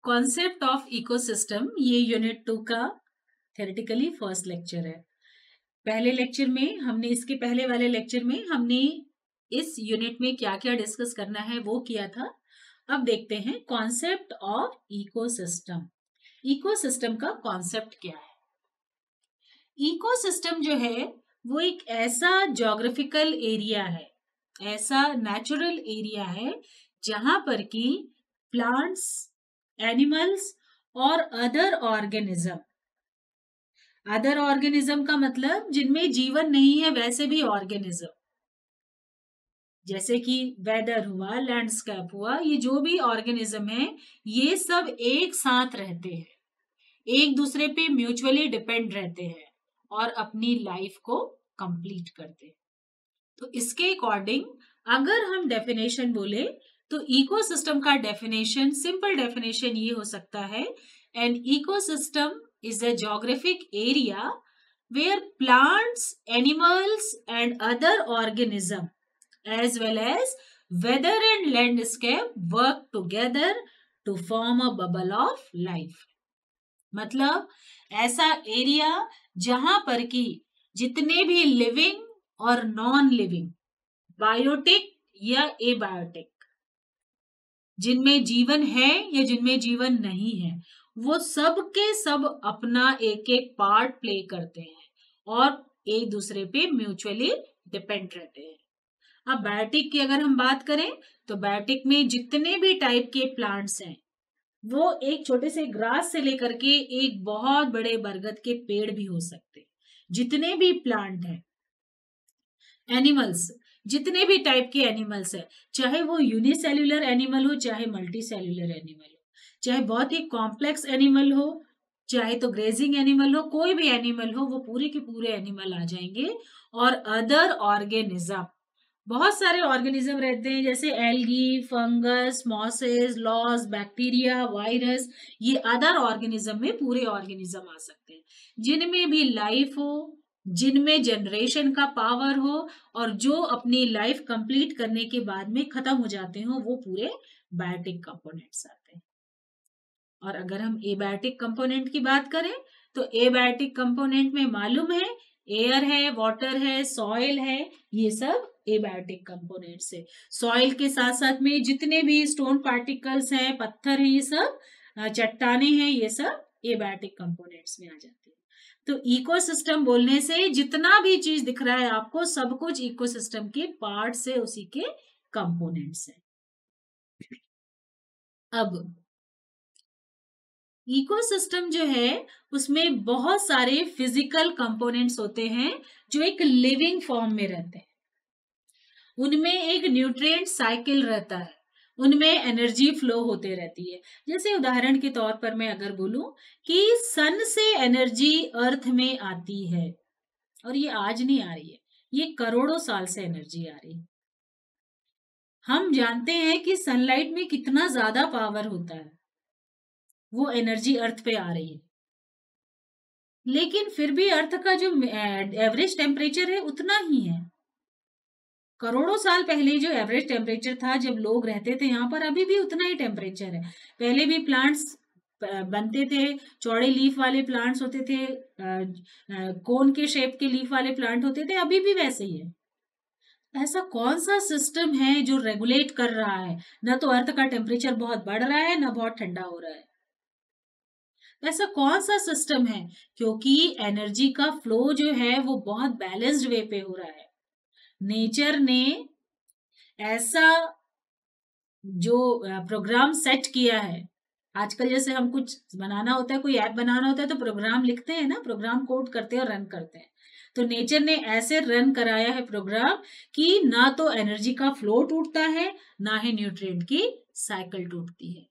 Concept of ecosystem, ये unit 2 का theoretically first lecture है। पहले लेक्चर में हमने, इसके पहले वाले लेक्चर में हमने इस यूनिट में क्या क्या डिस्कस करना है वो किया था। अब देखते हैं कॉन्सेप्ट ऑफ इकोसिस्टम। इकोसिस्टम का कॉन्सेप्ट क्या है? इकोसिस्टम जो है वो एक ऐसा ज्योग्राफिकल एरिया है, ऐसा नेचुरल एरिया है जहां पर कि प्लांट्स, एनिमल्स और अदर ऑर्गेनिज्म का मतलब जिनमें जीवन नहीं है वैसे भी ऑर्गेनिज्म, जैसे कि वेदर हुआ, लैंडस्केप हुआ, ये जो भी ऑर्गेनिज्म है ये सब एक साथ रहते हैं, एक दूसरे पे म्यूचुअली डिपेंड रहते हैं और अपनी लाइफ को कंप्लीट करते हैं। तो इसके अकॉर्डिंग अगर हम डेफिनेशन बोले तो इकोसिस्टम का डेफिनेशन, सिंपल डेफिनेशन ये हो सकता है, an ecosystem is a geographic area where plants, animals and other organisms as well as weather and landscape work together to form a bubble of life। मतलब ऐसा area जहां पर कि जितने भी लिविंग और नॉन लिविंग, बायोटिक या abiotic, जिनमें जीवन है या जिनमें जीवन नहीं है, वो सब के सब अपना एक एक पार्ट प्ले करते हैं और एक दूसरे पे म्यूचुअली डिपेंड रहते हैं। अब बायोटिक की अगर हम बात करें तो बायोटिक में जितने भी टाइप के प्लांट्स हैं, वो एक छोटे से ग्रास से लेकर के एक बहुत बड़े बरगद के पेड़ भी हो सकते हैं। जितने भी प्लांट हैं, एनिमल्स, जितने भी टाइप के एनिमल्स है, चाहे वो यूनिसेल्युलर एनिमल हो चाहे मल्टी सेल्युलर एनिमल हो, चाहे बहुत ही कॉम्प्लेक्स एनिमल हो चाहे तो ग्रेजिंग एनिमल हो, कोई भी एनिमल हो, वो पूरे के पूरे एनिमल आ जाएंगे। और अदर ऑर्गेनिज्म, बहुत सारे ऑर्गेनिज्म रहते हैं जैसे algae, fungus, mosses, loss, bacteria, virus, ये अदर ऑर्गेनिज्म में पूरे ऑर्गेनिज्म आ सकते हैं जिनमें भी लाइफ हो, जिनमें जनरेशन का पावर हो और जो अपनी लाइफ कंप्लीट करने के बाद में खत्म हो जाते हो, वो पूरे बायोटिक कंपोनेंट्स आते हैं। और अगर हम एबायोटिक कंपोनेंट की बात करें तो एबायोटिक कंपोनेंट में मालूम है एयर है, वाटर है, सॉइल है, ये सब एबायोटिक कंपोनेंट्स है। सॉइल के साथ साथ में जितने भी स्टोन पार्टिकल्स हैं, पत्थर हैं, ये सब चट्टाने हैं, ये सब एबायोटिक कंपोनेंट्स में आ जाते हैं। तो इकोसिस्टम बोलने से जितना भी चीज दिख रहा है आपको, सब कुछ इकोसिस्टम के पार्ट से, उसी के कंपोनेंट्स है। अब इकोसिस्टम जो है उसमें बहुत सारे फिजिकल कंपोनेंट्स होते हैं जो एक लिविंग फॉर्म में रहते हैं। उनमें एक न्यूट्रिएंट साइकिल रहता है, उनमें एनर्जी फ्लो होते रहती है। जैसे उदाहरण के तौर पर मैं अगर बोलूं कि सन से एनर्जी अर्थ में आती है, और ये आज नहीं आ रही है, ये करोड़ों साल से एनर्जी आ रही है। हम जानते हैं कि सनलाइट में कितना ज्यादा पावर होता है, वो एनर्जी अर्थ पे आ रही है, लेकिन फिर भी अर्थ का जो एवरेज टेम्परेचर है उतना ही है। करोड़ों साल पहले जो एवरेज टेम्परेचर था जब लोग रहते थे यहाँ पर, अभी भी उतना ही टेम्परेचर है। पहले भी प्लांट्स बनते थे, चौड़े लीफ वाले प्लांट्स होते थे, कोन के शेप के लीफ वाले प्लांट होते थे, अभी भी वैसे ही है। ऐसा कौन सा सिस्टम है जो रेगुलेट कर रहा है, ना तो अर्थ का टेम्परेचर बहुत बढ़ रहा है ना बहुत ठंडा हो रहा है? ऐसा कौन सा सिस्टम है? क्योंकि एनर्जी का फ्लो जो है वो बहुत बैलेंस्ड वे पे हो रहा है। नेचर ने ऐसा जो प्रोग्राम सेट किया है, आजकल जैसे हम कुछ बनाना होता है, कोई ऐप बनाना होता है तो प्रोग्राम लिखते हैं ना, प्रोग्राम कोड करते हैं और रन करते हैं। तो नेचर ने ऐसे रन कराया है प्रोग्राम कि ना तो एनर्जी का फ्लो टूटता है, ना ही न्यूट्रिएंट की साइकिल टूटती है।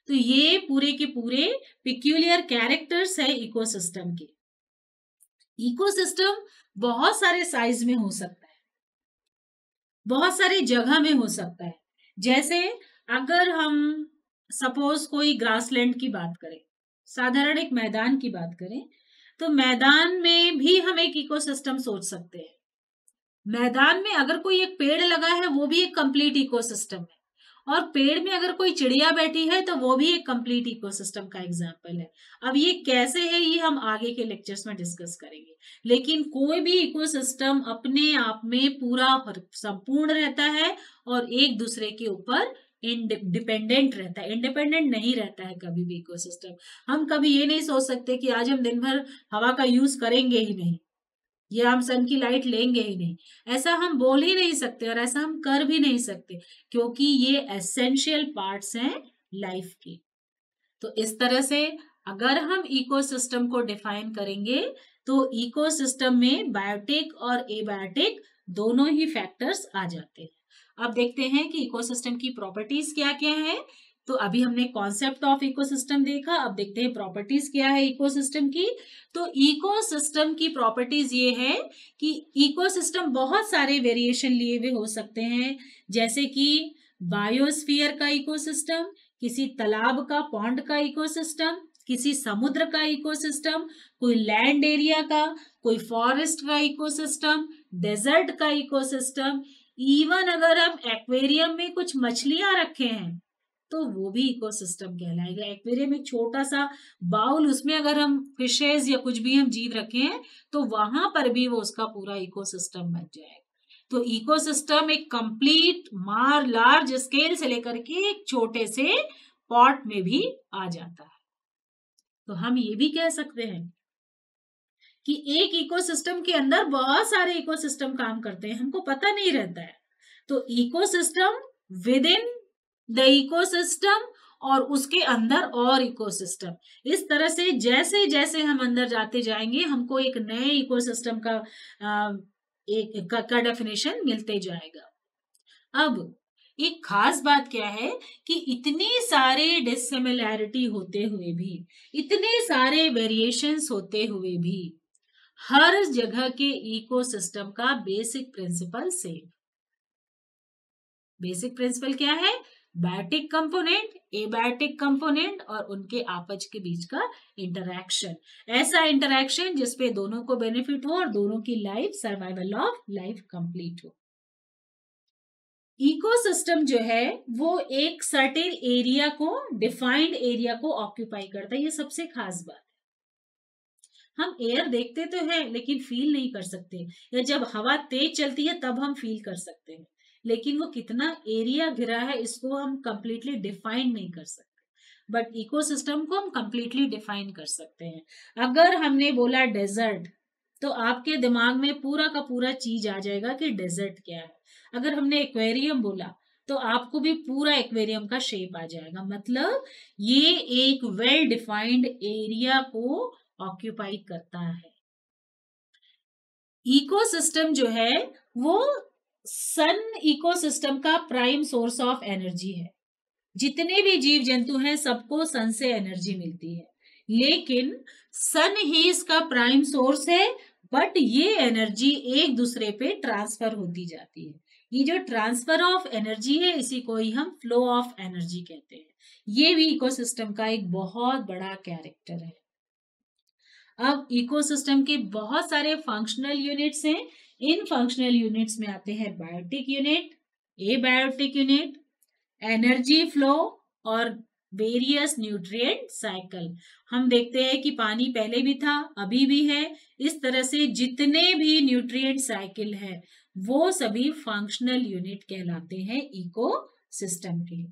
तो ये पूरे के पूरे पिक्यूलियर कैरेक्टर्स है इकोसिस्टम के। इकोसिस्टम बहुत सारे साइज में हो सकता है, बहुत सारी जगह में हो सकता है। जैसे अगर हम सपोज कोई ग्रासलैंड की बात करें, साधारण एक मैदान की बात करें, तो मैदान में भी हम एक इकोसिस्टम सोच सकते हैं। मैदान में अगर कोई एक पेड़ लगा है वो भी एक कंप्लीट इकोसिस्टम है, और पेड़ में अगर कोई चिड़िया बैठी है तो वो भी एक कंप्लीट इकोसिस्टम का एग्जाम्पल है। अब ये कैसे है ये हम आगे के लेक्चर्स में डिस्कस करेंगे, लेकिन कोई भी इकोसिस्टम अपने आप में पूरा संपूर्ण रहता है और एक दूसरे के ऊपर डिपेंडेंट रहता है, इंडिपेंडेंट नहीं रहता है कभी भी इकोसिस्टम। हम कभी ये नहीं सोच सकते कि आज हम दिन भर हवा का यूज करेंगे ही नहीं या हम सन की लाइट लेंगे ही नहीं, ऐसा हम बोल ही नहीं सकते और ऐसा हम कर भी नहीं सकते, क्योंकि ये एसेंशियल पार्ट्स हैं लाइफ के। तो इस तरह से अगर हम इकोसिस्टम को डिफाइन करेंगे तो इकोसिस्टम में बायोटिक और एबायोटिक दोनों ही फैक्टर्स आ जाते हैं। अब देखते हैं कि इकोसिस्टम की प्रॉपर्टीज क्या क्या है। तो अभी हमने कॉन्सेप्ट ऑफ इकोसिस्टम देखा, अब देखते हैं प्रॉपर्टीज क्या है इकोसिस्टम की। तो इकोसिस्टम की प्रॉपर्टीज ये है कि इकोसिस्टम बहुत सारे वेरिएशन लिए हुए हो सकते हैं, जैसे कि बायोस्फीयर का इकोसिस्टम, किसी तालाब का पॉन्ड का इकोसिस्टम, किसी समुद्र का इकोसिस्टम, कोई लैंड एरिया का, कोई फॉरेस्ट का इकोसिस्टम, डेजर्ट का इकोसिस्टम, इवन अगर हम एक्वेरियम में कुछ मछलियां रखे हैं तो वो भी इकोसिस्टम कहलाएगा। एक्वेरियम एक छोटा सा बाउल, उसमें अगर हम फिशेज या कुछ भी हम जीव रखे हैं तो वहां पर भी वो उसका पूरा इकोसिस्टम बन जाएगा। तो इकोसिस्टम एक कंप्लीट लार्ज स्केल से लेकर के एक छोटे से पॉट में भी आ जाता है। तो हम ये भी कह सकते हैं कि एक इकोसिस्टम के अंदर बहुत सारे इकोसिस्टम काम करते हैं, हमको पता नहीं रहता है। तो ecosystem with in the ecosystem और उसके अंदर और इकोसिस्टम, इस तरह से जैसे जैसे हम अंदर जाते जाएंगे हमको एक नए इकोसिस्टम का डेफिनेशन मिलते जाएगा। अब एक खास बात क्या है कि इतनी सारे डिसिमिलैरिटी होते हुए भी, इतने सारे वेरिएशंस होते हुए भी हर जगह के इकोसिस्टम का basic principle same. Basic principle क्या है? बायोटिक कंपोनेंट, एबायोटिक कंपोनेंट और उनके आपस के बीच का इंटरैक्शन, ऐसा इंटरैक्शन जिसपे दोनों को बेनिफिट हो और दोनों की life, survival of life complete हो। इकोसिस्टम जो है वो एक सर्टेन एरिया को, डिफाइंड एरिया को ऑक्यूपाई करता है, ये सबसे खास बात है। हम एयर देखते तो हैं लेकिन फील नहीं कर सकते, या जब हवा तेज चलती है तब हम फील कर सकते हैं, लेकिन वो कितना एरिया घिरा है इसको हम कंप्लीटली डिफाइन नहीं कर सकते। बट इकोसिस्टम को हम कंप्लीटली डिफाइन कर सकते हैं। अगर हमने बोला डेजर्ट तो आपके दिमाग में पूरा का पूरा चीज आ जाएगा कि डेजर्ट क्या है। अगर हमने एक्वेरियम बोला तो आपको भी पूरा एक्वेरियम का शेप आ जाएगा। मतलब ये एक वेल डिफाइंड एरिया को ऑक्यूपाई करता है। इकोसिस्टम जो है वो सन इकोसिस्टम का प्राइम सोर्स ऑफ एनर्जी है। जितने भी जीव जंतु हैं सबको सन से एनर्जी मिलती है, लेकिन सन ही इसका प्राइम सोर्स है, बट ये एनर्जी एक दूसरे पे ट्रांसफर होती जाती है। ये जो ट्रांसफर ऑफ एनर्जी है इसी को ही हम फ्लो ऑफ एनर्जी कहते हैं। ये भी इकोसिस्टम का एक बहुत बड़ा कैरेक्टर है। अब इकोसिस्टम के बहुत सारे फंक्शनल यूनिट्स हैं। इन फंक्शनल यूनिट्स में आते हैं biotic unit, abiotic unit, energy flow और वेरियस न्यूट्रिएंट साइकिल। हम देखते हैं कि पानी पहले भी था, अभी भी है। इस तरह से जितने भी न्यूट्रिएंट साइकिल है वो सभी फंक्शनल यूनिट कहलाते हैं इकोसिस्टम के।